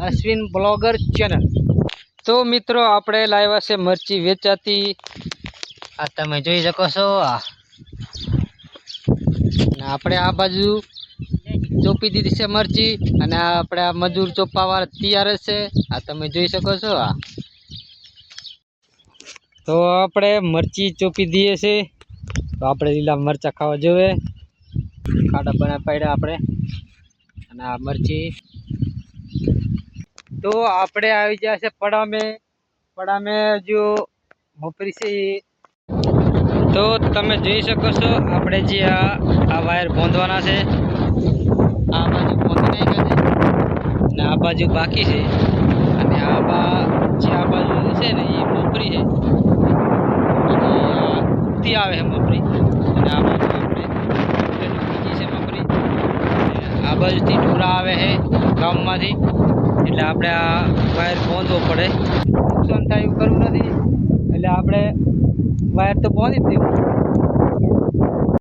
Ashwin blogger channel. તો મિત્રો આપણે લાવ્યા છે મરચી વેચાતી। આ તમે જોઈ શકો છો। આપણે આ બાજુ ચોપી દીધી છે મરચી, અને આપણે આ મજૂર ચોપવા વાળા તૈયાર છે। આ તમે જોઈ શકો છો। તો આપણે મરચી ચોપી દઈએ છે। તો આપણે લીલા મરચા ખાવા જોઈએ। ખાડા બના પાડ્યા આપણે, અને આ મરચી। તો આપણે આવી ગયા છે પડામે જો મપરી છે। તો તમે જોઈ શકો છો આપણે જે આ વાયર બાંધવાના છે। આ બાજુ બાંધી નાખ્યા છે, અને આ બાજુ બાકી છે। અને આ બાજુ છે ને એ મપરી છે, ઉગતી આવે છે મપરી। અને આ બાજુ આપણે બીજી છે મપરી। આ બાજુથી ઢોરા આવે છે ગામમાંથી, એટલે આપણે આ વાયર બાંધવો પડે। નુકસાન થાય એવું કરવું નથી, એટલે આપણે વાયર તો બાંધી જ દેવું।